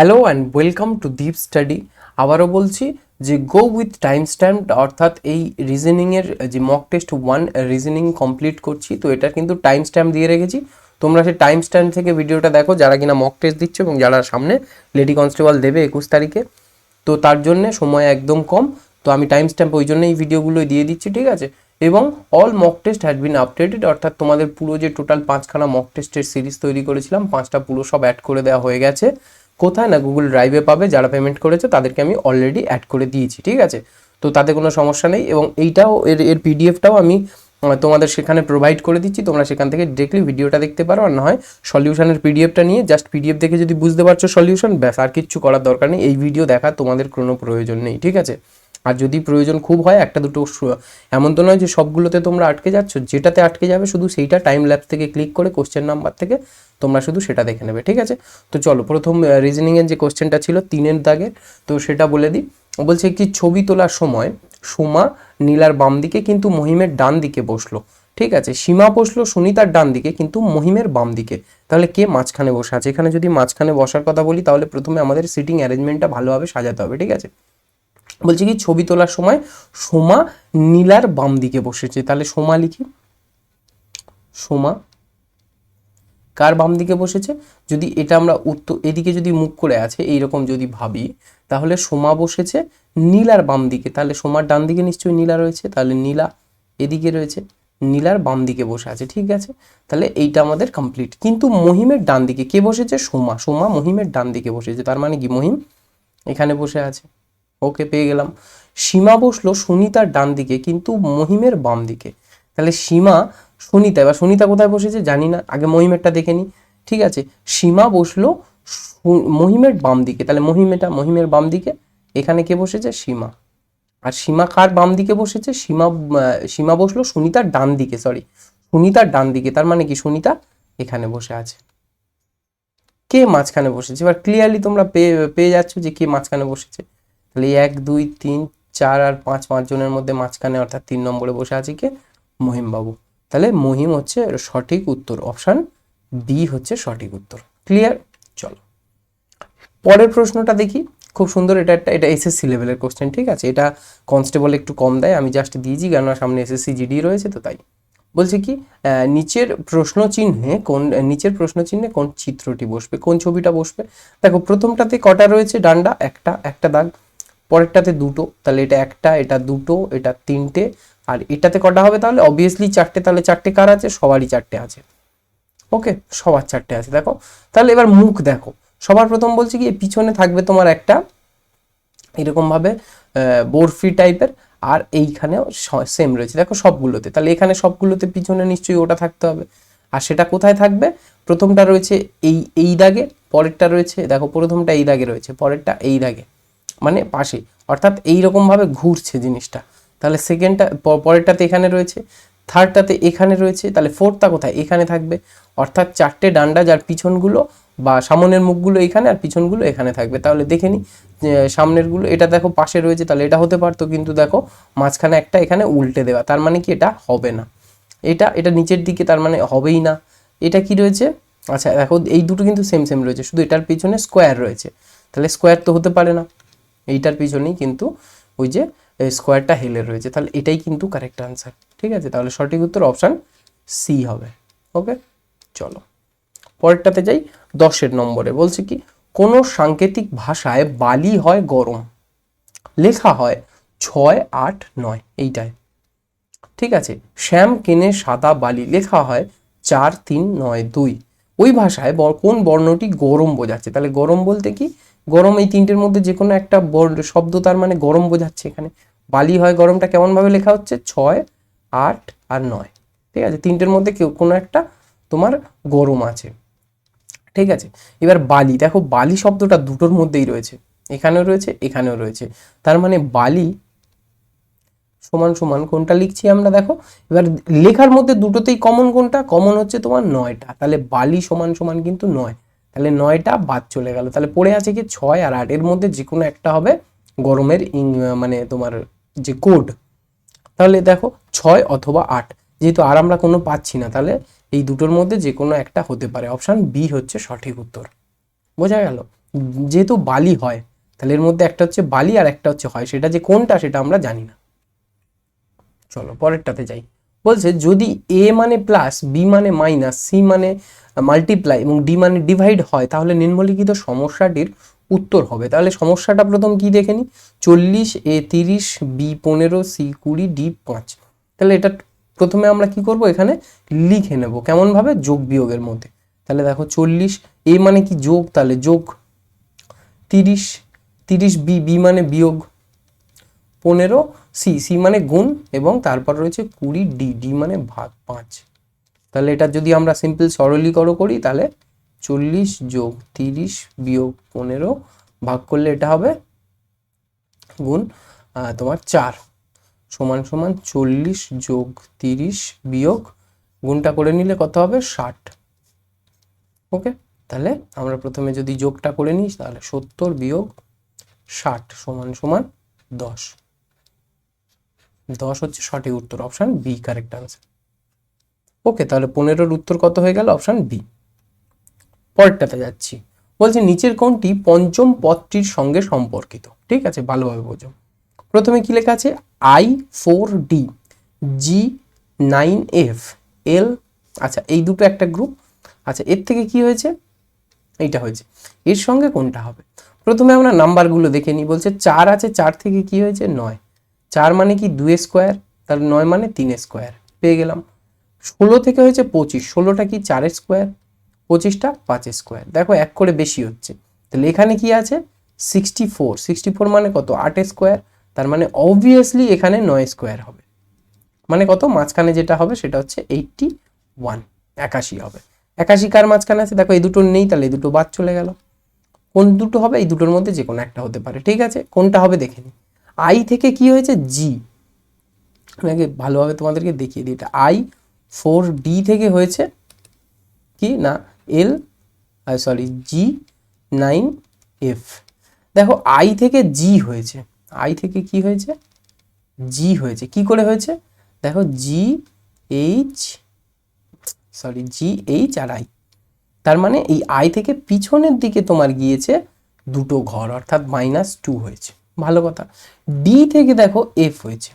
Hello and welcome to deep study. আবারও বলছি যে গো উইথ টাইম স্ট্যাম্প, অর্থাৎ এই রিজনিংয়ের যে মক টেস্ট 1 রিজনিং কমপ্লিট করছি, তো এটা কিন্তু টাইম স্ট্যাম্প দিয়ে রেখেছি। তোমরা সেই টাইম স্ট্যাম্প থেকে ভিডিওটা দেখো যারা কিনা মক টেস্ট দিচ্ছ এবং যারা সামনে লেডি কনস্টেবল দেবে 21 তারিখে। তো তার জন্য সময় একদম কম, তো আমি টাইম স্ট্যাম্প ওই জন্য এই ভিডিওগুলো দিয়ে দিচ্ছি, ঠিক আছে। এবং all mock test had been updated, অর্থাৎ তোমাদের পুরো যে টোটাল 5খানা মক টেস্টের সিরিজ তৈরি করেছিলাম, 5টা পুরো সব অ্যাড করে দেওয়া হয়ে গেছে। কোথায় না গুগল ড্রাইভে পাবে, যারা পেমেন্ট করেছে তাদেরকে আমি অলরেডি অ্যাড করে দিয়েছি, ঠিক আছে। তো তাতে কোনো সমস্যা নেই, এবং এইটাও এর পিডিএফটাও আমি তোমাদের সেখানে প্রোভাইড করে দিচ্ছি। তোমরা সেখান থেকে ডিরেক্টলি ভিডিওটা দেখতে পারো, আর না হয় সলিউশনের পিডিএফটা নিয়ে জাস্ট পিডিএফ দেখে যদি বুঝতে পারছো সলিউশন, ব্যাস, আর কিচ্ছু করার দরকার নেই। এই ভিডিও দেখা তোমাদের কোনো প্রয়োজন নেই, ঠিক আছে। আর যদি প্রয়োজন খুব হয় একটা দুটো, এমন তো নয় যে সবগুলোতে তোমরা আটকে যাচ্ছ, যেটাতে আটকে যাবে শুধু সেইটা টাইম ল্যাপস থেকে ক্লিক করে কোশ্চেন নাম্বার থেকে তোমরা শুধু সেটা দেখে নেবে, ঠিক আছে। তো চলো, প্রথম রিজনিংয়ের যে কোশ্চেনটা ছিল 3-এর দাগের, তো সেটা বলে দিই। বলছে কি, ছবি তোলার সময় সোমা নীলার বাম দিকে কিন্তু মহিমের ডান দিকে বসলো, ঠিক আছে। সীমা বসলো সুনিতার ডান দিকে কিন্তু মহিমের বাম দিকে, তাহলে কে মাঝখানে বসে আছে? এখানে যদি মাঝখানে বসার কথা বলি, তাহলে প্রথমে আমাদের সিটিং অ্যারেঞ্জমেন্টটা ভালোভাবে সাজাতে হবে, ঠিক আছে। বলছি কি, ছবি তোলার সময় সোমা নীলার বাম দিকে বসেছে, তাহলে সোমা লিখি। সোমা কার বাম দিকে বসেছে? যদি এটা আমরা উত্তর এদিকে যদি মুখ করে আছে এইরকম যদি ভাবি, তাহলে সোমা বসেছে নীলার বাম দিকে, তাহলে সোমার ডান দিকে নিশ্চয়ই নীলা রয়েছে, তাহলে নীলা এদিকে রয়েছে, নীলার বাম দিকে বসে আছে, ঠিক আছে। তাহলে এইটা আমাদের কমপ্লিট। কিন্তু মহিমের ডান দিকে কে বসেছে? সোমা। সোমা মহিমের ডান দিকে বসেছে, তার মানে কি মহিম এখানে বসে আছে। ওকে, পেয়ে গেলাম। সীমা বসলো সুনিতার ডান দিকে কিন্তু মহিমের বাম দিকে, তাহলে সীমা সুনিতা, এবার সুনিতা কোথায় বসেছে জানি না, আগে মহিমেরটা দেখে নিই, ঠিক আছে। সীমা বসলো মহিমের বাম দিকে, তাহলে মহিমের বাম দিকে, এখানে কে বসেছে? সীমা। আর সীমা কার বাম দিকে বসেছে? সীমা বসলো সুনিতার ডান দিকে, সুনিতার ডান দিকে, তার মানে কি সুনিতা এখানে বসে আছে। কে মাঝখানে বসেছে? এবার ক্লিয়ারলি তোমরা পেয়ে যাচ্ছ যে কে মাঝখানে বসেছে। তাহলে 1 2 3 4 আর 5, 5 জনের মধ্যে মাঝখানে, অর্থাৎ 3 নম্বরে বসে আছে কে? মহিম বাবু। তাহলে মহিম হচ্ছে সঠিক উত্তর, অপশন বি হচ্ছে সঠিক উত্তর। ক্লিয়ার? চলো পরের প্রশ্নটা দেখি। খুব সুন্দর, এটা এসএসসি লেভেলের কোশ্চেন, ঠিক আছে। এটা কনস্টেবল একটু কম দেয়, আমি জাস্ট দিয়েছি কেননা সামনে এসএসসি জিডি রয়েছে, তো তাই। বলছে কি, নিচের প্রশ্নচিহ্নে কোন চিত্রটি বসবে, কোন ছবিটা বসবে? দেখো, প্রথমটাতে কটা রয়েছে ডান্ডা? একটা দাগ। পরেরটাতে দুটো, তাহলে এটা একটা, এটা দুটো, এটা তিনটে। আর এটাতে কটা হবে? তাহলে অবভিয়াসলি চারটে, তাহলে চারটে কার আছে? সবারই চারটে আছে। ওকে, সবার চারটে আছে। দেখো, তাহলে এবার মুখ দেখো। সবার প্রথম বলছে কি, পিছনে থাকবে তোমার একটা এরকম ভাবে বরফি টাইপের, আর এইখানেও সেম রয়েছে, দেখো সবগুলোতে। তাহলে এখানে সবগুলোতে পিছনে নিশ্চয়ই ওটা থাকতে হবে। আর সেটা কোথায় থাকবে? প্রথমটা রয়েছে এই দাগে, পরেরটা রয়েছে, দেখো প্রথমটা এই দাগে রয়েছে, পরেরটা এই দাগে, মানে পাশে, অর্থাৎ এইরকম ভাবে ঘুরছে জিনিসটা। তাহলে সেকেন্ডটা, পরেরটাতে এখানে রয়েছে, থার্ডটাতে এখানে রয়েছে, তাহলে ফোর্থটা কোথায়? এখানে থাকবে। অর্থাৎ চারটে ডান্ডা, যার পিছনগুলো বা সামনের মুখগুলো এখানে আর পিছনগুলো এখানে থাকবে। তাহলে দেখে নিই, সামনেরগুলো এটা দেখো পাশে রয়েছে, তাহলে এটা হতে পারতো, কিন্তু দেখো মাঝখানে একটা এখানে উল্টে দেওয়া, তার মানে কি এটা হবে না। এটা নিচের দিকে, তার মানে হবেই না। এটা কি রয়েছে? আচ্ছা দেখো, এই দুটো কিন্তু সেম সেম রয়েছে, শুধু এটার পিছনে স্কোয়ার রয়েছে, তাহলে স্কোয়ার তো হতে পারে না। এইটার পিছনেই কিন্তু ওই যে স্কোয়ারটা হেলে রয়েছে, তাহলে এটাই কিন্তু কারেক্ট আনসার, ঠিক আছে। তাহলে সঠিক উত্তর অপশান সি হবে। ওকে, চলো পরেরটাতে যাই। 10 নম্বরে বলছে কি, কোনো সাংকেতিক ভাষায় বালি হয় গরম, লেখা হয় 6 8 9, এইটাই, ঠিক আছে। শ্যাম কেনে সাদা বালি, লেখা হয় 4 3 9 2। ওই ভাষায় কোন বর্ণটি গরম বোঝাচ্ছে? তাহলে গরম বলতে কি, গরম এই তিনটের মধ্যে যে কোনো একটা শব্দ, তার মানে গরম বোঝাচ্ছে। এখানে বালি হয় গরমটা কেমন ভাবে লেখা হচ্ছে? 6 8 আর 9, ঠিক আছে। তিনটের মধ্যে কোনো একটা তোমার গরম আছে, ঠিক আছে। এবার বালি, দেখো বালি শব্দটা দুটোর মধ্যেই রয়েছে, এখানেও রয়েছে এখানেও রয়েছে, তার মানে বালি সমান সমান কোনটা লিখছি আমরা? দেখো এবার লেখার মধ্যে দুটোতেই কমন কোনটা? কমন হচ্ছে তোমার 9টা, তাহলে বালি সমান সমান কিন্তু 9, তাহলে 9টা বাদ চলে গেল। তাহলে পড়ে আছে কি 6 আর 8, এর মধ্যে যে কোনো একটা হবে গরমের মানে তোমার যে কোড। তাহলে দেখো 6 অথবা 8, যেহেতু আর আমরা কোনো পাচ্ছি না, তাহলে এই দুটোর মধ্যে যে কোনো একটা হতে পারে, অপশান বি হচ্ছে সঠিক উত্তর। বোঝা গেল? যেহেতু বালি হয় তাহলে এর মধ্যে একটা হচ্ছে বালি আর একটা হচ্ছে হয়, সেটা যে কোনটা সেটা আমরা জানি না। চলো পরেরটাতে যাই। বলছে যদি এ মানে প্লাস, বি মানে মাইনাস, সি মানে মাল্টিপ্লাই এবং ডি মানে ডিভাইড হয় তাহলে নিম্নলিখিত সমস্যাটির উত্তর হবে। তাহলে সমস্যাটা প্রথম কি দেখে নি, 40, এ 30, বি 15, সি 20, ডি 5। তাহলে এটা প্রথমে আমরা কি করব, এখানে লিখে নেব কেমন ভাবে, যোগ বিয়োগের মধ্যে। তাহলে দেখো 40 এ মানে কি যোগ, তাহলে যোগ, 30 30 বি, বি মানে বিয়োগ, 15 সি, সি মানে গুণ, এবং তারপর রয়েছে 20 ডি, ডি মানে ভাগ 5। তাহলে এটা যদি আমরা সিম্পল সরলীকরণ করি তাহলে 40 যোগ 30 বিয়োগ 15 ভাগ করলে এটা হবে গুণ তোমার 4 সমান সমান 40 যোগ 30 বিয়োগ গুণটা করে নিলে কত হবে 60। ওকে, তাহলে আমরা প্রথমে যদি যোগটা করে নিই তাহলে 70 বিয়োগ 60 সমান সমান 10। 10 হচ্ছে সঠিক উত্তর, অপশন বি কারেক্ট আনসার। ওকে, তাহলে 15-র উত্তর কত হয়ে গেল, অপশন বি। পরেরটাতে যাচ্ছি। বলছে নিচের কোনটি পঞ্চম পদটির সঙ্গে সম্পর্কিত। ঠিক আছে, ভালোভাবে বোঝো। প্রথমে কি লেখা আছে, I4D, G9F, L, আচ্ছা এই দুটো একটা গ্রুপ। আচ্ছা এর থেকে কি হয়েছে, এইটা হয়েছে, এর সঙ্গে কোনটা হবে। প্রথমে আমরা নাম্বারগুলো দেখে নিই। বলছে 4 আছে, 4 থেকে কি হয়েছে 9, 4 মানে কি 2 স্কোয়ার, তাহলে 9 মানে 3 স্কোয়ার পেয়ে গেলাম। 16 থেকে হয়েছে 25, 16টা কি 4 স্কোয়ার, 25টা 5 স্কোয়ার। দেখো এক করে বেশি হচ্ছে, তাহলে এখানে কি আছে 64, 64 মানে কত 8 স্কোয়ার, তার মানে অবভিয়াসলি এখানে 9 স্কোয়ার হবে। মানে কত, মাঝখানে যেটা হবে সেটা হচ্ছে 81, 81 হবে। 81 কার মাঝখানে আছে, দেখো এই দুটো নেই, তাহলে এই দুটো বাদ চলে গেল। কোন দুটো হবে, এই দুটোর মধ্যে যে কোনো একটা হতে পারে। ঠিক আছে, কোনটা হবে দেখে নি। আই থেকে কি হয়েছে জি, আমি আগে ভালোভাবে তোমাদেরকে দেখিয়ে দিই। এটা I4D থেকে হয়েছে কি না এল, সরি G9F। দেখো আই থেকে জি হয়েছে, আই থেকে কি হয়েছে জি হয়েছে, কি করে হয়েছে দেখো GH আর আই, তার মানে এই আই থেকে পিছনের দিকে তোমার গিয়েছে দুটো ঘর, অর্থাৎ -2 হয়েছে। ভালো কথা। ডি থেকে দেখো এফ হয়েছে,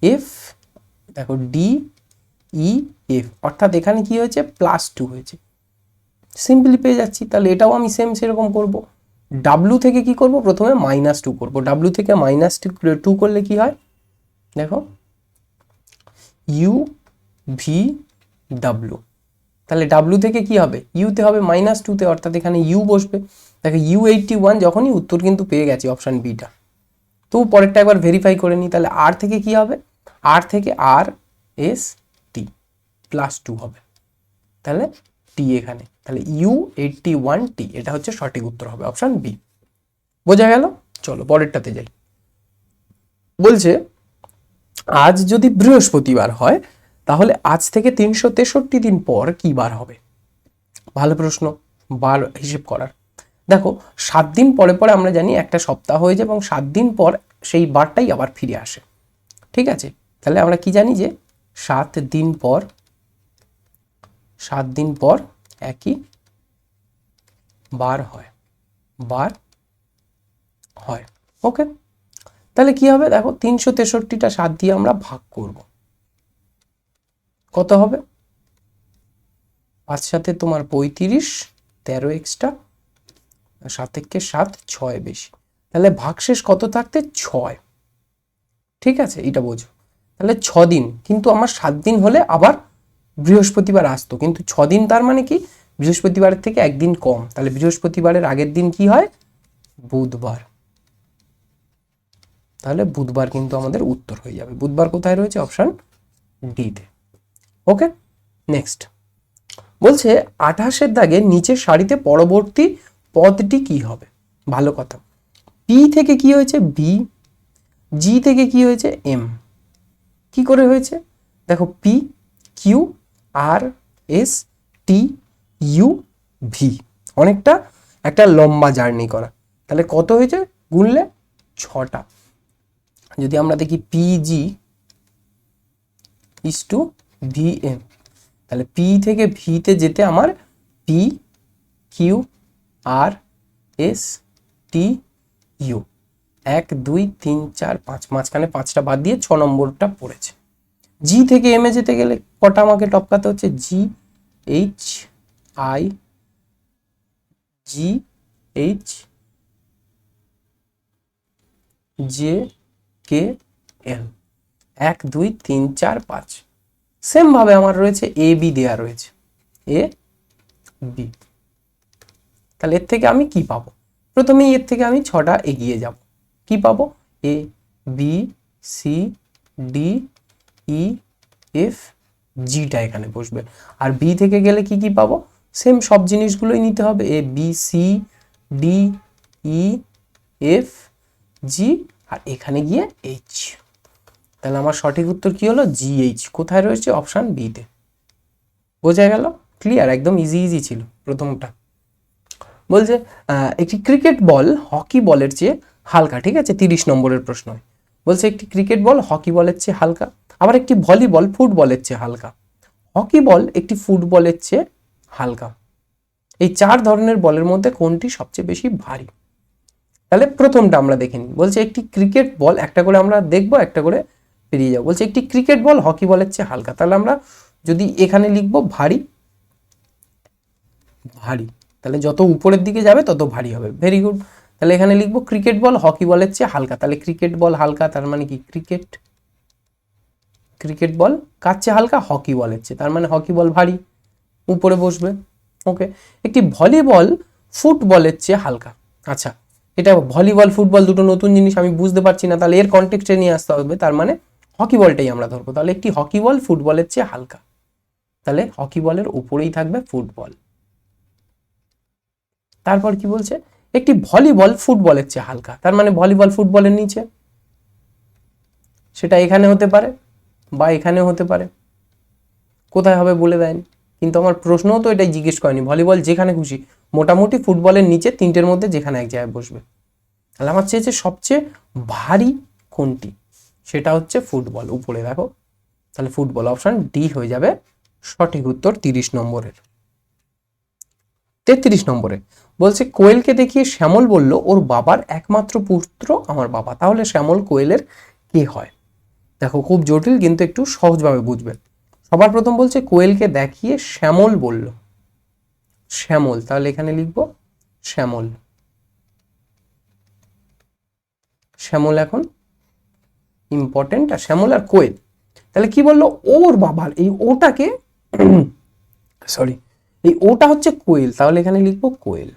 এফ দেখো DEF, অর্থাৎ এখানে কি হয়েছে +2 হয়েছে, সিম্পলি পেয়ে যাচ্ছি। তাহলে এটাও আমি সেরকম করব। ডাব্লু থেকে কি করব, প্রথমে -2 করব। ডাব্লু থেকে -2 করলে কি হয় দেখো UVW, তাহলে ডাব্লু থেকে কি হবে ইউতে হবে -2তে, অর্থাৎ এখানে ইউ বসবে। দেখো U81 যখনই, উত্তর কিন্তু পেয়ে গেছি অপশন বিটা। তো পরেরটা একবার ভেরিফাই করে নিই। তাহলে আর থেকে কি হবে, আর থেকে RST +2 হবে, তাহলে টি এখানে, তাহলে U81T এটা হচ্ছে সঠিক উত্তর হবে অপশন বি। বোঝা গেল। চলো পরেরটাতে যাই। বলছে আজ যদি বৃহস্পতিবার হয় তাহলে আজ থেকে 363 দিন পর কি বার হবে। ভালো প্রশ্ন, বার হিসেব করার। দেখো 7 দিন পরে পরে আমরা জানি একটা সপ্তাহ হয়ে যায় এবং 7 দিন পর সেই বারটাই আবার ফিরে আসে। ঠিক আছে, তাহলে আমরা কি জানি যে 7 দিন পর, 7 দিন পর একই বার হয়, বার হয়। ওকে, তাহলে কি হবে দেখো 363টা 7 দিয়ে আমরা ভাগ করব, কত হবে 5 সাথে তোমার 35, 13 এক্সট্রা, 7 থেকে 7, 6 বেশি, তাহলে ভাগশেষ কত থাকতে 6। ঠিক আছে, এটা বোঝো। তাহলে 6 দিন, কিন্তু আমার 7 দিন হলে আবার বৃহস্পতিবার আসতো, কিন্তু 6 দিন তার মানে কি বৃহস্পতিবারের থেকে একদিন কম, তাহলে বৃহস্পতিবারের আগের দিন কি হয় বুধবার। তাহলে বুধবার কিন্তু আমাদের উত্তর হয়ে যাবে। বুধবার কোথায় রয়েছে, অপশন ডি তে। ওকে, নেক্সট। বলছে 28-এর দাগে নিচের সারিতে পরবর্তী পদটি কি হবে। ভালো কথা। পি থেকে কি হয়েছে বি, জি থেকে কি হয়েছে এম, কি করে হয়েছে দেখো P Q R S T U V, অনেকটা একটা লম্বা জার্নি করা। তাহলে কত হয়েছে গুনলে 6টা। যদি আমরা দেখি পিজি ইস টু ভিএম, তাহলে পি থেকে ভিতে যেতে আমার P Q R S T U, 1 2 3 4 5, মাঝখানে 5টা বাদ দিয়ে 6 নম্বরটা পড়েছে। জি থেকে এম এ যেতে গেলে কটা আমাকে টপকাতে হচ্ছে? G H I, G H J K L, 1 2 3 4 5। Same ভাবে আমার রয়েছে এ বি দেয়া রয়েছে, এ বি। তাহলে এর থেকে আমি কি পাবো? প্রথমেই এর থেকে আমি 6টা এগিয়ে যাব। কি পাবো? A B C D E F জিটা এখানে বসবে। আর বি থেকে গেলে কি কি পাবো? সেম সব জিনিসগুলোই নিতে হবে, A B C D E F G, আর এখানে গিয়ে এইচ। তাহলে আমার সঠিক উত্তর কি হলো? G H. কোথায় রয়েছে? অপশান বিতে। বোঝা গেল? ক্লিয়ার? একদম ইজি ইজি ছিল প্রথমটা। বলছে একটি ক্রিকেট বল হকি বলের চেয়ে হালকা, ঠিক আছে? 30 নম্বরের প্রশ্ন। বলছে একটি ক্রিকেট বল হকি বলের চেয়ে হালকা, আবার একটি ভলিবল ফুটবলের চেয়ে হালকা, হকি বল একটি ফুটবলের চেয়ে হালকা। এই 4 ধরনের বলের মধ্যে কোনটি সবচেয়ে বেশি ভারী? তাহলে প্রথমটা আমরা দেখে নিই। বলছে একটি ক্রিকেট বল, একটা করে আমরা দেখবো, একটা করে পেরিয়ে যাবো। বলছে একটি ক্রিকেট বল হকি বলের চেয়ে হালকা, তাহলে আমরা যদি এখানে লিখবো ভারী, ভারী, তাহলে যত উপরের দিকে যাবে তত ভারী হবে। Very good. তাহলে এখানে লিখবো ক্রিকেট বল হকি বলের চেয়ে হালকা, তাহলে ক্রিকেট বল হালকা, তার মানে কি ক্রিকেট বল কার চেয়ে হালকা? হকি বলের চেয়ে, তার মানে হকি বল ভারী, উপরে বসবে। ওকে। একটি ভলিবল ফুটবলের চেয়ে হালকা। আচ্ছা, এটা ভলিবল ফুটবল দুটো নতুন জিনিস, আমি বুঝতে পারছি না, তাহলে এর কনটেক্সটে নিয়ে আসতে হবে, তার মানে হকি বলটাই আমরা ধরবো। তাহলে একটি হকি বল ফুটবলের চেয়ে হালকা, তাহলে হকি বলের উপরেই থাকবে ফুটবল। তারপর কি বলছে? একটি ভলিবল ফুটবলের চেয়ে হালকা, তার মানে ভলিবল ফুটবলের নিচে। সেটা এখানে হতে পারে বা এখানেও হতে পারে, কোথায় হবে বলে দেয়নি। কিন্তু আমার প্রশ্নও তো এটাই জিজ্ঞেস করেনি, ভলিবল যেখানে খুশি, মোটামুটি ফুটবলের নিচে 3টের মধ্যে যেখানে এক জায়গায় বসবে। তাহলে আমার চেয়েছে সবচেয়ে ভারী কোনটি, সেটা হচ্ছে ফুটবল, উপরে দেখো। তাহলে ফুটবল, অপশন ডি হয়ে যাবে সঠিক উত্তর 30 নম্বরের। 33 নম্বরে বলছে কোয়েলকে দেখিয়ে শ্যামল বলল ওর বাবার একমাত্র পুত্র আমার বাবা, তাহলে শ্যামল কোয়েলের কে হয়? দেখো খুব জটিল, কিন্তু একটু সহজভাবে বুঝবে। সবার প্রথম বলছে কোয়েলকে দেখিয়ে শ্যামল বলল, শ্যামল, তাহলে এখানে লিখবো শ্যামল। শ্যামল এখন ইম্পর্টেন্ট, আর শ্যামল আর কোয়েল। তাহলে কি বললো? ওর বাবার, এই ওটাকে সরি, এই ওটা হচ্ছে কোয়েল, তাহলে এখানে লিখবো কোয়েল।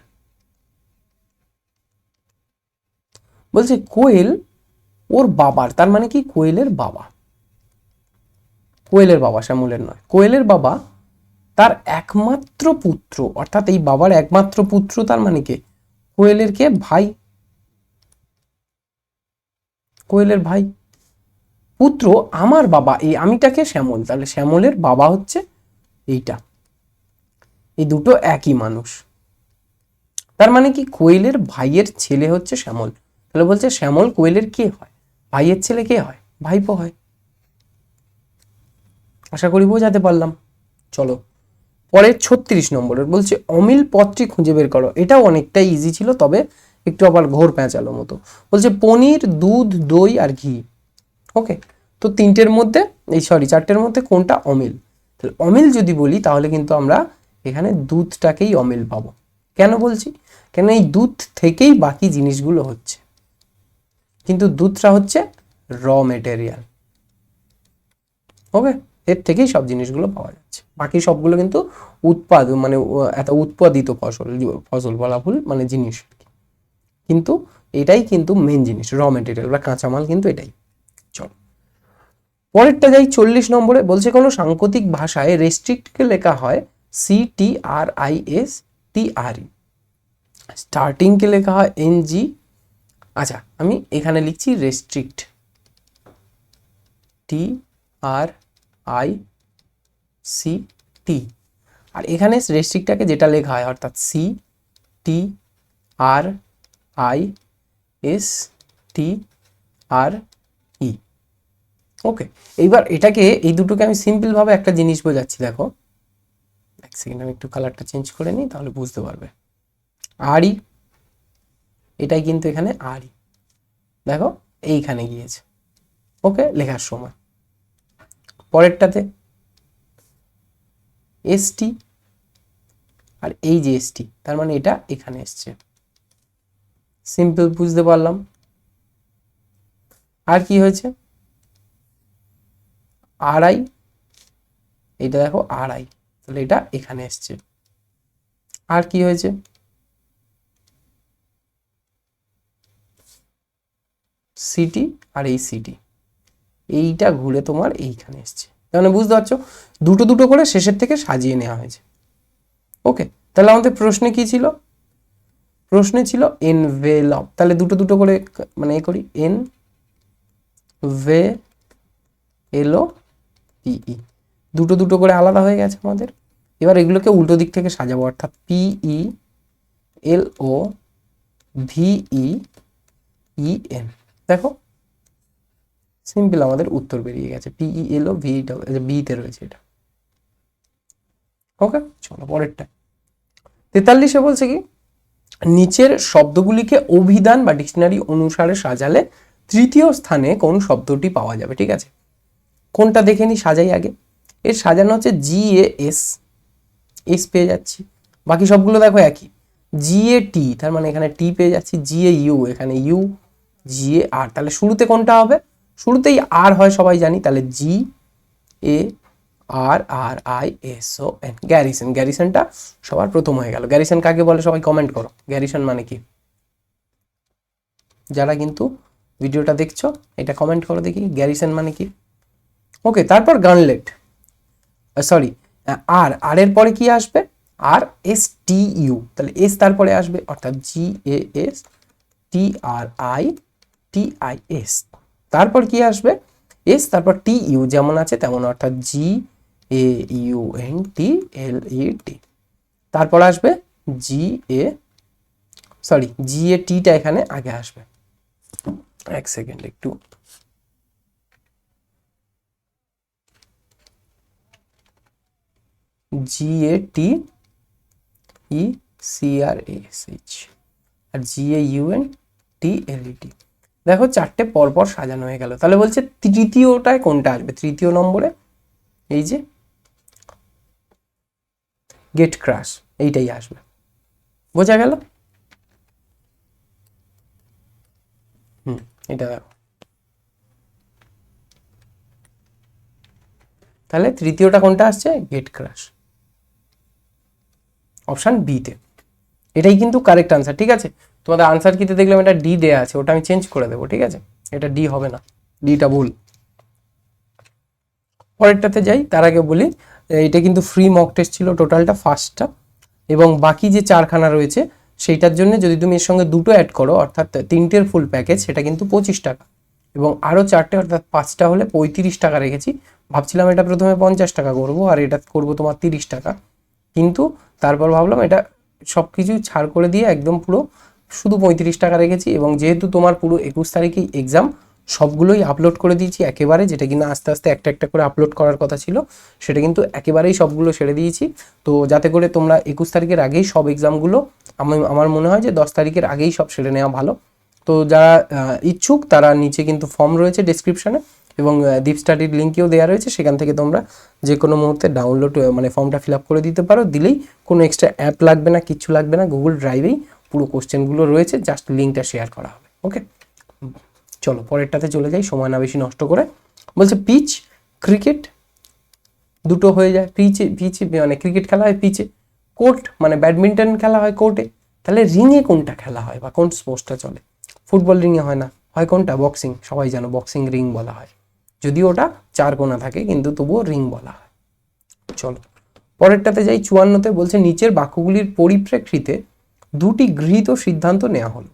বলছে কোয়েল ওর বাবার, তার মানে কি কোয়েলের বাবা, কোয়েলের বাবা, শ্যামলের নয়। কোয়েলের বাবা তার একমাত্র পুত্র, অর্থাৎ এই বাবার একমাত্র পুত্র, তার মানে কে? কোয়েলের কে? ভাই, কোয়েলের ভাই। পুত্র আমার বাবা, এই আমিটাকে শ্যামল, তাহলে শ্যামলের বাবা হচ্ছে এইটা। এই দুটো একই মানুষ, তার মানে কি কোয়েলের ভাইয়ের ছেলে হচ্ছে শ্যামল। তাহলে বলছে শ্যামল কোয়েলের কে হয়? ভাইয়ের ছেলে কে হয়? ভাইপো হয়। আশা করি বোঝাতে পারলাম। চলো পরে 36 নম্বরের বলছে অমিল পদটি খুঁজে বের করো। এটাও অনেকটাই ইজি ছিল, তবে একটু আবার ঘোর প্যাঁচালো মতো। বলছে পনির, দুধ, দই আর ঘি। ওকে, তো 3টের মধ্যে, এই সরি 4টের মধ্যে কোনটা অমিল? তাহলে অমিল যদি বলি তাহলে কিন্তু আমরা এখানে দুধটাকেই অমিল পাবো। কেন বলছি? কেন এই দুধ থেকেই বাকি জিনিসগুলো হচ্ছে, কিন্তু দুধটা হচ্ছে র মেটেরিয়াল। ওকে, এর থেকেই সব জিনিসগুলো পাওয়া যাচ্ছে, বাকি সবগুলো কিন্তু মানে এত উৎপাদিত ফসল বলা ভুল, মানে জিনিস, কিন্তু এটাই কিন্তু মেন জিনিস, র মেটেরিয়াল বা কাঁচামাল কিন্তু এটাই। চলো পরেরটা যাই 40 নম্বরে। বলছে কোনো সাংকেতিক ভাষায় রেস্ট্রিক্টকে লেখা হয় CTRISTRE, স্টার্টিংকে লেখা হয় NG। আচ্ছা, আমি এখানে লিখছি রেস্ট্রিক্ট, TRICT, আর এখানে রেস্ট্রিক্টটাকে যেটা লেখা হয় অর্থাৎ CTRISTRE। ওকে, এইবার এটাকে, এই দুটোকে আমি সিম্পল ভাবে একটা জিনিস বোঝাচ্ছি। দেখো এক সেকেন্ড, আমি একটু কালারটা চেঞ্জ করে নিই, তাহলে বুঝতে পারবে। আরই এটাই কিন্তু এখানে আরই, দেখো এইখানে গিয়েছে। ওকে, লেখার সময়। পরেরটাতে এসটি, আর এই যে এসটি, তার মানে এটা এখানে এসছে। সিম্পল, বুঝতে পারলাম। আর কি হয়েছে, আরআই, এটা দেখো আরআই, তাহলে এটা এখানে এসছে। আর কি হয়েছে, সিটি, আর এই সিটি, এইটা ঘুরে তোমার এইখানে এসছে। তাহলে বুঝতে পারছো, দুটো দুটো করে শেষের থেকে সাজিয়ে নেওয়া হয়েছে। ওকে, তাহলে আমাদের প্রশ্নে কি ছিল, প্রশ্নে ছিল এনভেলপ, তাহলে দুটো দুটো করে মানে এ করি, এন ভে এলো পিই, দুটো দুটো করে আলাদা হয়ে গেছে আমাদের। এবার এগুলোকে উল্টো দিক থেকে সাজাবো, অর্থাৎ পিই এল ও ভিই ইএন, দেখো সিম্পল, আমাদের উত্তর বেরিয়ে গেছে। পিই এল ও ভিইটা বিতে রয়েছে এটা। ওকে, চলো পরেরটা। 43-এ বলছে কি, নিচের শব্দগুলিকে অভিধান বা ডিকশনারি অনুসারে সাজালে তৃতীয় স্থানে কোন শব্দটি পাওয়া যাবে। ঠিক আছে, কোনটা দেখে নি, সাজাই আগে। এর সাজানো হচ্ছে GAS, এস পেয়ে যাচ্ছি, বাকি সবগুলো দেখো একই। GAT, তার মানে এখানে টি পেয়ে যাচ্ছি। GAU, এখানে ইউ। GAR, তাহলে শুরুতে কোনটা হবে, শুরুতেই আর হয় সবাই জানি, তাহলে GARRISON, গ্যারিসন। গ্যারিসনটা সবার প্রথম হয়ে গেল। গ্যারিসন কাকে বলে সবাই কমেন্ট করো, গ্যারিসন মানে কি, যারা কিন্তু ভিডিওটা দেখছো এটা কমেন্ট করো দেখি, গ্যারিসন মানে কি। ওকে, তারপর গানলেট, সরি আর এর পরে কি আসবে, RSTU, তাহলে এস তারপরে আসবে, অর্থাৎ GASTRITIS, তারপর কি আসবে, এস তারপর TU যেমন আছে তেমন, অর্থাৎ GAUNTLET, তারপর আসবে GATটা এখানে আগে আসবে। এক সেকেন্ড একটু, GATECRASH আর GAUNTLET, দেখো চারটে পরপর সাজানো হয়ে গেল। তাহলে বলছে তৃতীয়টায় কোনটা আসবে, তৃতীয় নম্বরে এই যে গেট ক্রাশ, এইটাই আসবে। বোঝা গেল, এটা দেখো, তাহলে তৃতীয়টা কোনটা আসছে, গেট ক্রাশ, অপশন বিতে। এটাই কিন্তু কারেক্ট আনসার। ঠিক আছে, তোমাদের আনসার কিতে দেখলাম এটা ডি দেয়া আছে, ওটা আমি চেঞ্জ করে দেবো। ঠিক আছে, এটা ডি হবে না, ডিটা ভুল। পরেরটাতে যাই, তার আগে বলি এটা কিন্তু ফ্রি মক টেস্ট ছিল টোটালটা, ফার্স্টটা, এবং বাকি যে চারখানা রয়েছে সেইটার জন্য যদি তুমি এর সঙ্গে দুটো অ্যাড করো, অর্থাৎ তিনটের ফুল প্যাকেজ, সেটা কিন্তু 25 টাকা, এবং আরও চারটে অর্থাৎ 5টা হলে 35 টাকা রেখেছি। ভাবছিলাম এটা প্রথমে 50 টাকা করবো, আর এটা করবো তোমার 30 টাকা, কিন্তু তারপর ভাবলাম এটা সব কিছু ছাড় করে দিয়ে একদম পুরো শুধু 35 টাকা রেখেছি। এবং যেহেতু তোমার পুরো 21 তারিখেই এক্সাম, সবগুলোই আপলোড করে দিয়েছি একেবারে, যেটা কিনা আস্তে আস্তে একটা একটা করে আপলোড করার কথা ছিল, সেটা কিন্তু একেবারেই সবগুলো ছেড়ে দিয়েছি। তো যাতে করে তোমরা 21 তারিখের আগেই সব এক্সামগুলো, আমার মনে হয় যে 10 তারিখের আগেই সব সেরে নেওয়া ভালো। তো যারা ইচ্ছুক তারা নিচে কিন্তু ফর্ম রয়েছে ডেসক্রিপশনে, এবং দীপ স্টাডির লিঙ্কেও দেওয়া রয়েছে, সেখান থেকে তোমরা যে কোনো মুহূর্তে ডাউনলোড মানে ফর্মটা ফিল আপ করে দিতে পারো। দিলেই কোনো এক্সট্রা অ্যাপ লাগবে না, কিচ্ছু লাগবে না, গুগল ড্রাইভেই পুরো কোশ্চেনগুলো রয়েছে, জাস্ট লিঙ্কটা শেয়ার করা হবে। ওকে, চলো পরেরটাতে চলে যাই, সময় না বেশি নষ্ট করে। বলছে পিচ, ক্রিকেট দুটো হয়ে যায়, পিচে পিচে মানে ক্রিকেট খেলা হয় পিচে, কোর্ট মানে ব্যাডমিন্টন খেলা হয় কোর্টে, তাহলে রিংয়ে কোনটা খেলা হয় বা কোন স্পোর্টসটা চলে, ফুটবল রিংয়ে হয় না, হয় কোনটা, বক্সিং, সবাই জানো বক্সিং রিং বলা হয়, যদিও ওটা 4 কোণা থাকে কিন্তু তবুও রিং বলা হয়। চলো পরেরটাতে যাই, 54-তে বলছে নিচের বাক্যগুলির পরিপ্রেক্ষিতে দুটি গৃহীত সিদ্ধান্ত নেওয়া হলো।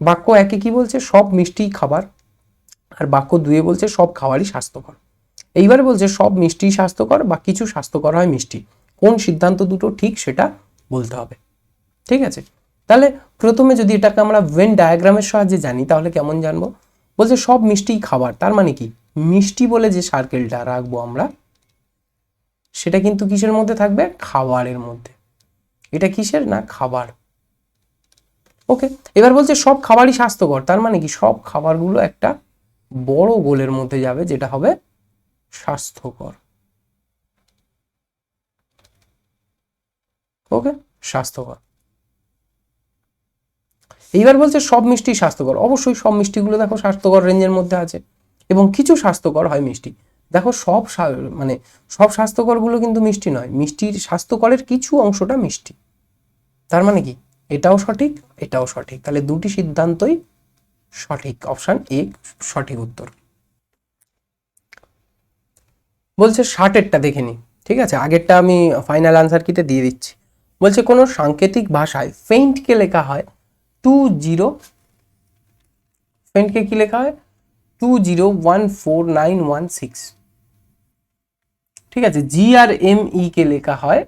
বাক্য একে কি বলছে, সব মিষ্টি খাবার, আর বাক্য 2-এ বলছে সব খাবারই স্বাস্থ্যকর। এইবারে বলছে সব মিষ্টি স্বাস্থ্যকর বা কিছু স্বাস্থ্যকর হয় মিষ্টি, কোন সিদ্ধান্ত দুটো ঠিক সেটা বলতে হবে। ঠিক আছে, তাহলে প্রথমে যদি এটাকে আমরা ভেন ডায়াগ্রামের সাহায্যে জানি তাহলে কেমন জানবো, বলছে সব মিষ্টি খাবার, তার মানে কি, মিষ্টি বলে যে সার্কেলটা রাখবো আমরা, সেটা কিন্তু কিসের মধ্যে থাকবে, খাবারের মধ্যে। এটা কিসের না, খাবার। ওকে, এবার বলছে সব খাবারই স্বাস্থ্যকর, তার মানে কি সব খাবারগুলো একটা বড় গোলের মধ্যে যাবে, যেটা হবে স্বাস্থ্যকর। ওকে, স্বাস্থ্যকর। এইবার বলছে সব মিষ্টি স্বাস্থ্যকর, অবশ্যই সব মিষ্টিগুলো দেখো স্বাস্থ্যকর রেঞ্জের মধ্যে আছে, এবং কিছু স্বাস্থ্যকর হয় মিষ্টি। দেখো সব মানে সব স্বাস্থ্যকরগুলো কিন্তু মিষ্টি নয়, মিষ্টির স্বাস্থ্যকরের কিছু অংশটা মিষ্টি। তার মানে কি এটাও সঠিক, এটাও সঠিক, তাহলে দুটি সিদ্ধান্তই সঠিক, অপশন এ সঠিক উত্তর। বলছে 60-এরটা দেখে নি, ঠিক আছে, আগেরটা আমি ফাইনাল আনসার কিতে দিয়ে দিচ্ছি। বলছে কোনো সাংকেতিক ভাষায় ফেইন্টকে লেখা হয় 20, ফেইন্টকে কি লেখা হয় 2014916, ঠিক আছে, GRME কে লেখা হয়,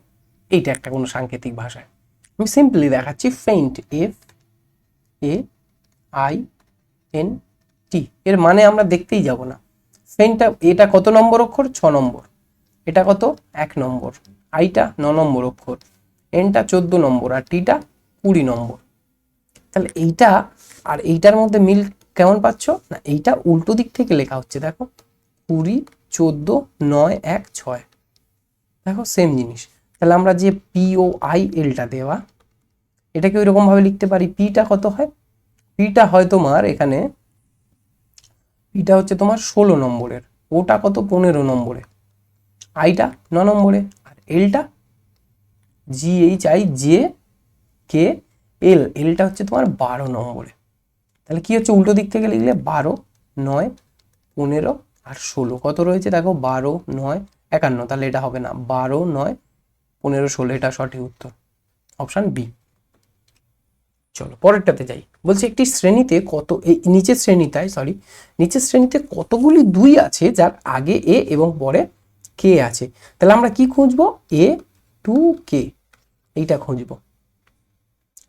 এইটা একটা কোনো সাংকেতিক ভাষায়। আমি সিম্পলি দেখাচ্ছি, ফেইন্ট FAINT, এর মানে আমরা দেখতেই যাব না। ফেইন্টটা এটা কত নম্বর অক্ষর, 6 নম্বর, এটা কত 1 নম্বর, আইটা 9 নম্বর অক্ষর, এনটা 14 নম্বর, আর টিটা 20 নম্বর। তাহলে এইটা আর এইটার মধ্যে মিল কেমন পাচ্ছ না, এইটা উল্টো দিক থেকে লেখা হচ্ছে, দেখো 20, 14, 9, 1, 6, দেখো সেম জিনিস। তাহলে আমরা যে POILটা দেওয়া, এটাকে ওইরকম ভাবে লিখতে পারি, পিটা কত হয়, পিটা হয় তোমার এখানে, পিটা হচ্ছে তোমার 16 নম্বরের, ওটা কত 15 নম্বরে, আইটা 9 নম্বরে, আর এলটা GHIJKL, এলটা হচ্ছে তোমার 12 নম্বরে। তাহলে কি হচ্ছে উল্টো দিক থেকে লিখলে 12, 9, 15 আর 16 কত রয়েছে দেখো 12, 9, 51, তাহলে এটা হবে না, 12, 9, 15, 16, এটা সঠিক উত্তর, অপশন বি। চলো পরেরটাতে যাই। বলছে একটি শ্রেণীতে কত, এই নিচের শ্রেণীতে কতগুলি 2 আছে যার আগে এ এবং পরে কে আছে। তাহলে আমরা কি খুঁজবো, A2K, এইটা খুঁজবো,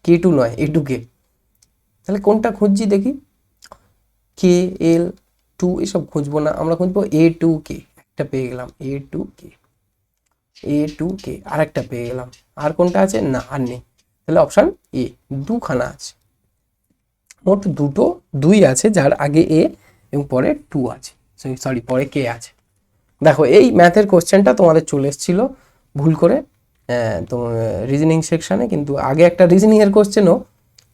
K2 নয়, A2K। তাহলে কোনটা খুঁজছি দেখি, KL2 এসব খুঁজবো না, আমরা খুঁজবো A2K, একটা পেয়ে গেলাম, A2K, আর একটা পেয়ে গেলাম, আর কোনটা আছে না, আর নেই। তাহলে অপশন এ, দুখানা আছে, মোট দুটো 2 আছে যার আগে এ এবং পরে 2 আছে, সরি পরে কে আছে। দেখো এই ম্যাথের কোশ্চেনটা তোমাদের চলে এসেছিল ভুল করে তো রিজনিং সেকশানে, কিন্তু আগে একটা রিজনিং এর কোশ্চেনও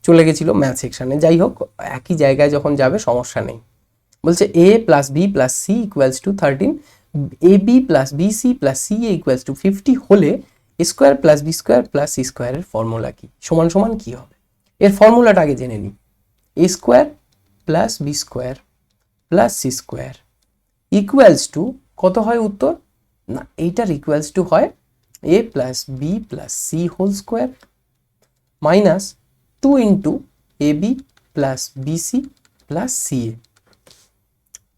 চলে গেছিলো ম্যাথ সেকশানে। যাই হোক, একই জায়গায় যখন যাবে সমস্যা নেই। বলছে A + B + C = 13, AB + BC + CA = 50 হলে A² + B² + C² এর ফর্মুলা কি, সমান সমান কি হবে। এর ফর্মুলাটা আগে জেনে নিই, A² + B² + C² equals to কত হয় উত্তর, না এইটার ইকুয়ালস টু হয় A + B + C² minus 2 into AB + BC + CA।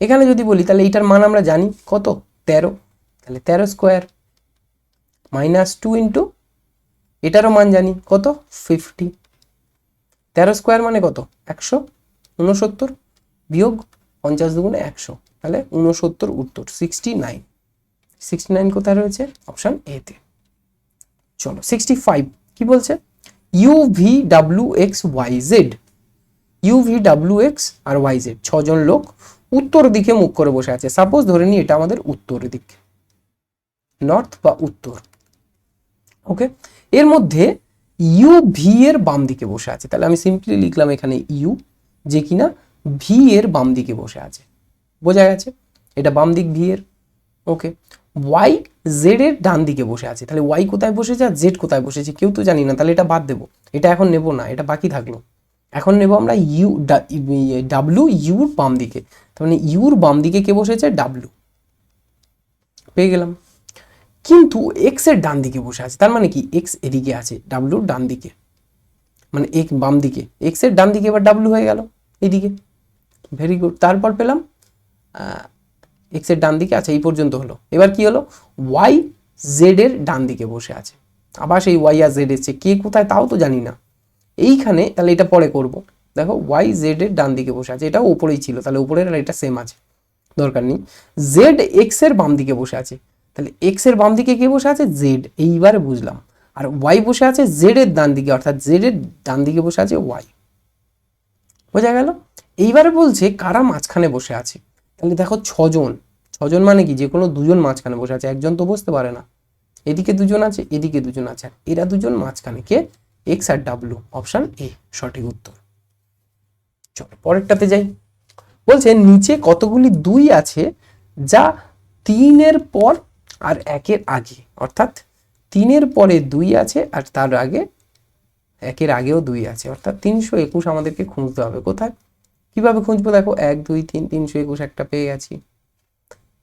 এখানে যদি বলি তাহলে এইটার মান আমরা জানি কত 13, তাহলে 13² মাইনাস 2 ইন্টু এটারও মান জানি কত 50, 13² মানে কত 169 বিয়োগ 50 দুগুণে 100, তাহলে 69 উত্তর, 69 কোথায় রয়েছে, অপশন এ তে। চলো 65 কি বলছে, UVWXYZ, UVWX আর YZ 6 জন লোক উত্তর দিকে মুখ করে বসে আছে। সাপোজ ধরে নিই এটা আমাদের উত্তর দিক, নর্থ বা উত্তর। ওকে, এর মধ্যে UV এর বাম দিকে বসে আছে, তাহলে আমি সিম্পলি লিখলাম এখানে ইউ, যে কিনা ভি এর বাম দিকে বসে আছে, বোঝা গেছে, এটা বাম দিক ভি এর। ওকে, ওয়াই জেড এর ডান দিকে বসে আছে, তাহলে ওয়াই কোথায় বসেছে আর জেড কোথায় বসেছে কেউ তো জানি না, তাহলে এটা বাদ দেবো, এটা এখন নেব না, এটা বাকি থাকলো। এখন নেব আমরা ডাব্লু ইউর বাম দিকে, তার মানে ইউর বাম দিকে কে বসেছে, ডাব্লু, পেয়ে গেলাম। কিন্তু এক্স এর ডান দিকে বসে আছে, তার মানে কি এক্স এদিকে আছে, ডাব্লুর ডান দিকে, মানে এক বাম দিকে, এক্স এর ডান দিকে এবার ডাব্লু হয়ে গেল এইদিকে, ভেরি গুড। তারপর পেলাম এক্স এর ডান দিকে, আচ্ছা এই পর্যন্ত হলো। এবার কি হলো, ওয়াই জেড এর ডান দিকে বসে আছে, আবার সেই ওয়াই আর জেড এসছে, কে কোথায় তাও তো জানি না এইখানে, তাহলে এটা পরে করব। দেখো ওয়াই জেড এর ডান দিকে বসে আছে, এটাও উপরেই ছিল, তাহলে উপরের আর এটা সেম আছে, দরকার নেই। জেড এক্স এর বাম দিকে বসে আছে, তাহলে এক্স এর বাম দিকে কে বসে আছে, জেড, এইবারে বুঝলাম। আর ওয়াই বসে আছে জেড এর ডান দিকে, অর্থাৎ জেড এর ডান দিকে বসে আছে ওয়াই, বোঝা গেল? এইবারে বলছে কারা মাঝখানে বসে আছে। তাহলে দেখো ছজন, ছজন মানে কি, যে কোনো দুজন মাঝখানে বসে আছে, একজন তো বসতে পারে না। এদিকে দুজন আছে, এদিকে দুজন আছে, এরা দুজন মাঝখানে, কে? এক্স আর ডাব্লিউ, অপশন এ সঠিক উত্তর। চলো পরেরটাতে যাই। বলছে নিচে কতগুলি 2 আছে যা 3-এর পর আর 1-এর আগে, অর্থাৎ 3-এর পরে 2 আছে আর তার আগে 1-এর আগেও 2 আছে, অর্থাৎ 321 আমাদেরকে খুঁজতে হবে। কোথায়, কিভাবে খুঁজবো? দেখো 1 2 3, 321 একটা পেয়ে গেছি,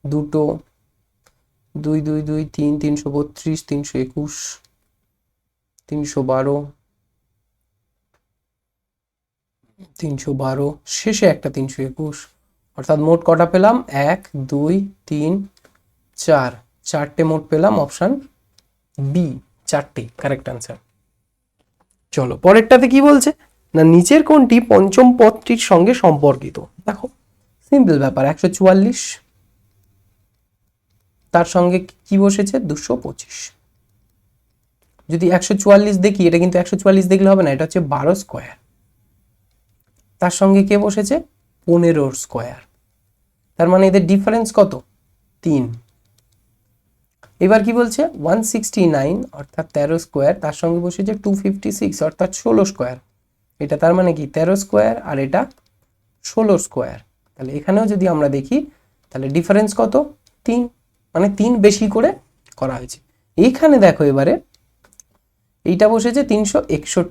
দুটো 2 2 2 3, 332, 321, 312, 312, শেষে একটা 321, অর্থাৎ মোট কটা পেলাম? 1 2 3 4, 4টে মোট পেলাম, অপশন বি 4টে কারেক্ট আনসার। চলো পরেরটাতে কি বলছে না, নিচের কোনটি পঞ্চম পদটির সঙ্গে সম্পর্কিত? দেখো সিম্পল ব্যাপার, 144, তার সঙ্গে কি বসেছে? 225। যদি 144 দেখি, এটা কিন্তু 144 দেখলে হবে না, এটা হচ্ছে 12 স্কোয়ার। তার সঙ্গে কে বসেছে? 15 স্কোয়ার। তার মানে এদের ডিফারেন্স কত? 3। এবার কি বলছে? 169 অর্থাৎ 13 স্কোয়ার, তার সঙ্গে বসেছে 256 অর্থাৎ 16 স্কোয়ার। এটা তার মানে কি 13 স্কোয়ার আর এটা 16 স্কোয়ার। তাহলে এখানেও যদি আমরা দেখি তাহলে ডিফারেন্স কত? 3, মানে 3 বেশি করে করা হয়েছে। এইখানে দেখো এবারে এইটা বসেছে 361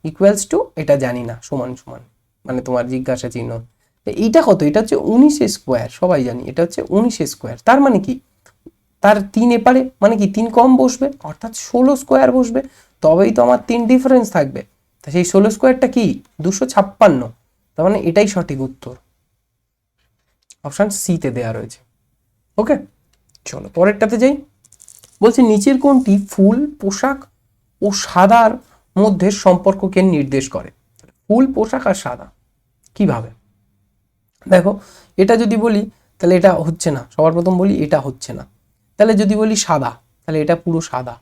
ইকুয়ালস টু, এটা জানি না, সমান সমান, মানে তোমার জিজ্ঞাসা চিহ্ন। এইটা কত? এটা হচ্ছে 19 স্কোয়ার, সবাই জানি এটা হচ্ছে 19 স্কোয়ার। তার মানে কি, তার 3 এপারে, মানে কি 3 কম বসবে, অর্থাৎ 16 স্কোয়ার বসবে, তবেই তো আমার 3 ডিফারেন্স থাকবে। তা সেই 16 স্কোয়ারটা কি? 256। তার মানে এটাই সঠিক উত্তর, অপশন সিতে দেওয়া রয়েছে। ওকে, চলো পরেরটাতে যাই। বলছে নিচের কোনটি ফুল, পোশাক ও সাদার মধ্যে সম্পর্ককে নির্দেশ করে? ফুল, পোশাক আর সাদা, কিভাবে? দেখো এটা যদি বলি তাহলে এটা হচ্ছে না, সবার প্রথম বলি এটা হচ্ছে না। তাহলে যদি বলি সাদা, তাহলে এটা পুরো সাদা,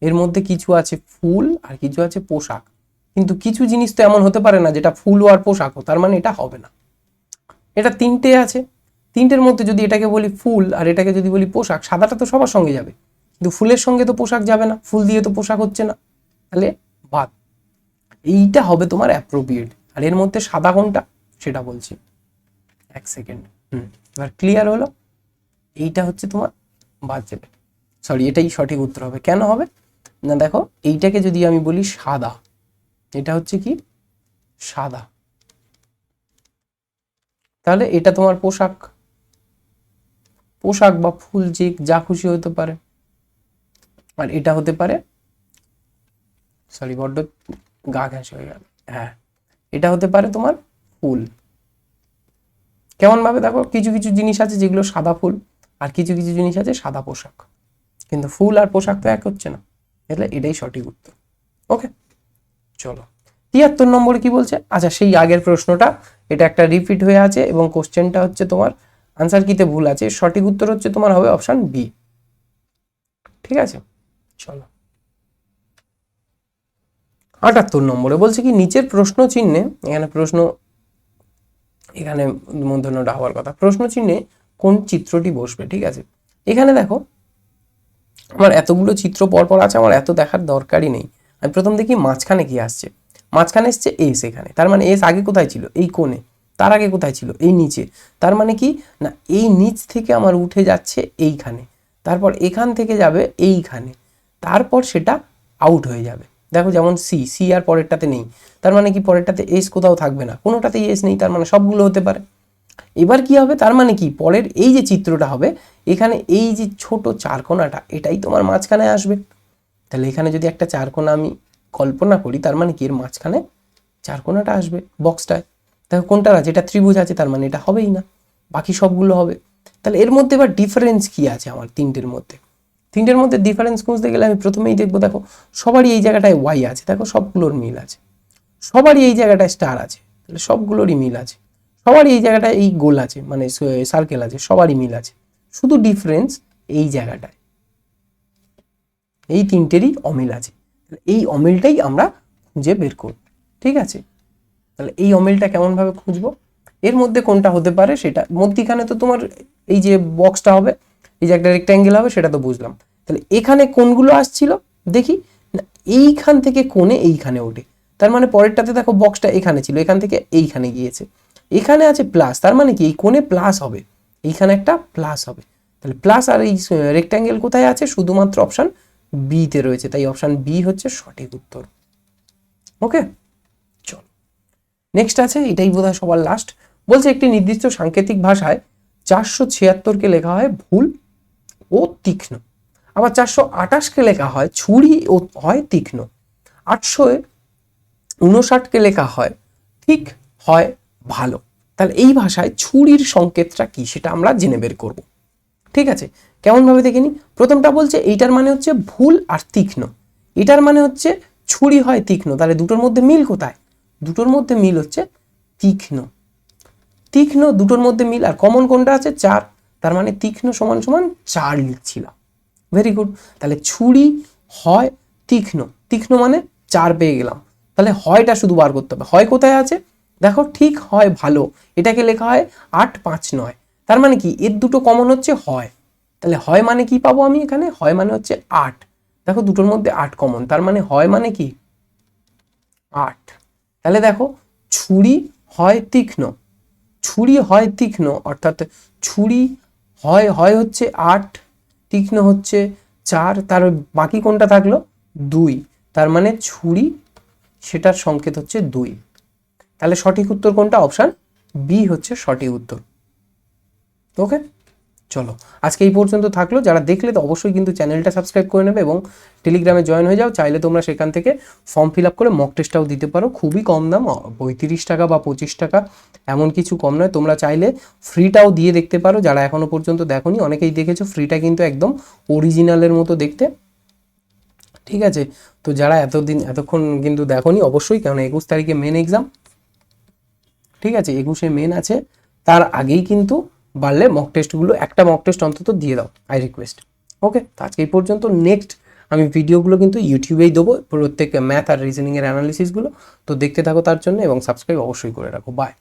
এর মধ্যে কিছু আছে ফুল আর কিছু আছে পোশাক, কিন্তু কিছু জিনিস তো এমন হতে পারে না যেটা ফুলও আর পোশাকও, তার মানে এটা হবে না। এটা 3টে আছে, 3টের মধ্যে যদি এটাকে বলি ফুল আর এটাকে যদি বলি পোশাক, সাদাটা তো সবার সঙ্গে যাবে, কিন্তু ফুলের সঙ্গে তো পোশাক যাবে না, ফুল দিয়ে তো পোশাক হচ্ছে না, তাহলে বাদ। এইটা হবে তোমার অ্যাপ্রোপ্রিয়েট। আর এর মধ্যে সাদা কোনটা সেটা বলছি, 1 সেকেন্ড। এবার ক্লিয়ার হলো? এইটা হচ্ছে তোমার বাদ যাবে, সরি এটাই সঠিক উত্তর হবে। কেন হবে না, দেখো এইটাকে যদি আমি বলি সাদা, এটা হচ্ছে কি সাদা, তাহলে এটা তোমার পোশাক, পোশাক বা ফুল যে যা খুশি হতে পারে। আর এটা হতে পারে, সরি বড্ড গা ঘ্যাস হয়ে গেল, হ্যাঁ এটা হতে পারে তোমার ফুল। কেমন ভাবে? দেখো কিছু কিছু জিনিস আছে যেগুলো সাদা ফুল, আর কিছু কিছু জিনিস আছে সাদা পোশাক, কিন্তু ফুল আর পোশাক তো এক হচ্ছে না, তাহলে এটাই সঠিক উত্তর। ওকে, চলো 73 নম্বরে কি বলছে? আচ্ছা সেই আগের প্রশ্নটা, এটা একটা রিপিট হয়ে আছে এবং কোশ্চেনটা হচ্ছে তোমার আনসার কিতে ভুল আছে, সঠিক উত্তর হচ্ছে তোমার হবে অপশন বি। ঠিক আছে, চলো 78 নম্বরে বলছে কি নিচের প্রশ্ন চিহ্নে, এখানে প্রশ্ন, এখানে মূর্ধন্যটা হওয়ার কথা, প্রশ্ন চিহ্নে কোন চিত্রটি বসবে? ঠিক আছে, এখানে দেখো আমার এতগুলো চিত্র পরপর আছে, আমার এত দেখার দরকারই নেই। আমি প্রথম দেখি মাঝখানে কি আসছে, মাঝখানে এসছে এস, এখানে তার মানে এস আগে কোথায় ছিল? এই কোণে। তার আগে কোথায় ছিল? এই নিচে। তার মানে কি না, এই নিচ থেকে আমার উঠে যাচ্ছে এইখানে, তারপর এখান থেকে যাবে এইখানে, তারপর সেটা আউট হয়ে যাবে। দেখো যেমন সি, সি আর পরেরটাতে নেই, তার মানে কি পরেরটাতে এস কোথাও থাকবে না, কোনোটাতেই এস নেই, তার মানে সবগুলো হতে পারে। এবার কি হবে? তার মানে কি পরের এই যে চিত্রটা হবে, এখানে এই যে ছোট চারকোনাটা, এটাই তোমার মাঝখানে আসবে। তাহলে এখানে যদি একটা চারকোনা আমি কল্পনা করি, তার মানে কি এর মাঝখানে চারকোনাটা আসবে বক্সটায়। দেখো কোনটা আছে? এটা ত্রিভুজ আছে, তার মানে এটা হবেই না, বাকি সবগুলো হবে। তাহলে এর মধ্যে এবার ডিফারেন্স কি আছে আমার তিনটের মধ্যে? তিনটের মধ্যে ডিফারেন্স খুঁজতে গেলে আমি প্রথমেই দেখবো, দেখো সবারই এই জায়গাটায় ওয়াই আছে, দেখো সবগুলোর মিল আছে। সবারই এই জায়গাটায় স্টার আছে, তাহলে সবগুলোরই মিল আছে। সবারই এই জায়গাটায় এই গোল আছে, মানে সার্কেল আছে, সবারই মিল আছে। শুধু ডিফারেন্স এই জায়গাটায়, এই তিনটেরই অমিল আছে। এই অমিলটাই আমরা খুঁজে বের করব। ঠিক আছে, তাহলে এই অমিলটা কেমনভাবে খুঁজবো, এর মধ্যে কোনটা হতে পারে সেটা, মধ্যিখানে তো তোমার এই যে বক্সটা হবে, এই যে একটা রেক্ট্যাঙ্গেল হবে, সেটা তো বুঝলাম। তাহলে এখানে কোনগুলো আসছিল দেখি, না এইখান থেকে কোণে এইখানে ওঠে, তার মানে পরেরটাতে দেখো বক্সটা এখানে ছিল, এখান থেকে এইখানে গিয়েছে, এখানে আছে প্লাস, তার মানে কি এই কোণে প্লাস হবে, এইখানে একটা প্লাস হবে। তাহলে প্লাস আর এই রেক্ট্যাঙ্গেল কোথায় আছে, শুধুমাত্র অপশান বিতে রয়েছে, তাই অপশান বি হচ্ছে সঠিক উত্তর। ওকে, চল নেক্সট আছে, এটাই বোধহয় সবার লাস্ট। বলছে একটি নির্দিষ্ট সাংকেতিক ভাষায় 476কে লেখা হয় ভুল ও তীক্ষ্ণ, আবার 428কে লেখা হয় ছুরি ও হয় তীক্ষ্ণ, 859কে লেখা হয় ঠিক হয় ভালো। তাহলে এই ভাষায় ছুরির সংকেতটা কি সেটা আমরা জেনে বের করব। ঠিক আছে, কেমনভাবে দেখে নিই। প্রথমটা বলছে এইটার মানে হচ্ছে ভুল আর তীক্ষ্ণ, এটার মানে হচ্ছে ছুরি হয় তীক্ষ্ণ, তাহলে দুটোর মধ্যে মিল কোথায়, দুটোর মধ্যে মিল হচ্ছে তীক্ষ্ণ, তীক্ষ্ণ দুটোর মধ্যে মিল, আর কমন কোনটা আছে 4, তার মানে তীক্ষ্ণ সমান সমান 4 লিখছিলাম। ভেরি গুড, তাহলে ছুরি হয় তীক্ষ্ণ, তীক্ষ্ণ মানে 4 পেয়ে গেলাম। তাহলে হয়টা শুধু বার করতে হবে, হয় কোথায় আছে দেখো, ঠিক হয় ভালো, এটাকে লেখা হয় 859, তার মানে কি এর দুটো কমন হচ্ছে হয়, তাহলে হয় মানে কি পাবো আমি এখানে, হয় মানে হচ্ছে 8, দেখো দুটোর মধ্যে 8 কমন, তার মানে হয় মানে কি 8। তাহলে দেখো ছুরি হয় তীক্ষ্ণ, ছুরি হয় তীক্ষ্ণ অর্থাৎ ছুরি হয় হয় হচ্ছে 8, তীক্ষ্ণ হচ্ছে 4, তার বাকি কোনটা থাকলো 2, তার মানে ছুরি সেটার সংকেত হচ্ছে 2। তাহলে সঠিক উত্তর কোনটা, অপশান বি হচ্ছে সঠিক উত্তর। ওকে, চলো আজকে এই পর্যন্ত থাকলো। যারা দেখলে তো অবশ্যই কিন্তু চ্যানেলটা সাবস্ক্রাইব করে নেবে এবং টেলিগ্রামে জয়েন হয়ে যাও, চাইলে তোমরা সেখান থেকে ফর্ম ফিল আপ করে মক টেস্টটাও দিতে পারো, খুবই কম দাম, 35 টাকা বা 25 টাকা, এমন কিছু কম নয়। তোমরা চাইলে ফ্রিটাও দিয়ে দেখতে পারো, যারা এখনো পর্যন্ত দেখোনি, অনেকেই দেখেছো, ফ্রিটা কিন্তু একদম অরিজিনালের মতো দেখতে। ঠিক আছে, তো যারা এতক্ষণ কিন্তু দেখোনি অবশ্যই, কারণ 21 তারিখে মেন এক্সাম, ঠিক আছে 21-এ মেন আছে, তার আগেই কিন্তু পারলে মক টেস্টগুলো, একটা মক টেস্ট অন্তত দিয়ে দাও, আই রিকোয়েস্ট। ওকে, তো আজকে এই পর্যন্ত, নেক্সট আমি ভিডিওগুলো কিন্তু ইউটিউবেই দেবো, প্রত্যেক ম্যাথ আর রিজনিংয়ের অ্যানালিসিসগুলো, তো দেখতে থাকো তার জন্য, এবং সাবস্ক্রাইব অবশ্যই করে রাখো। বাই।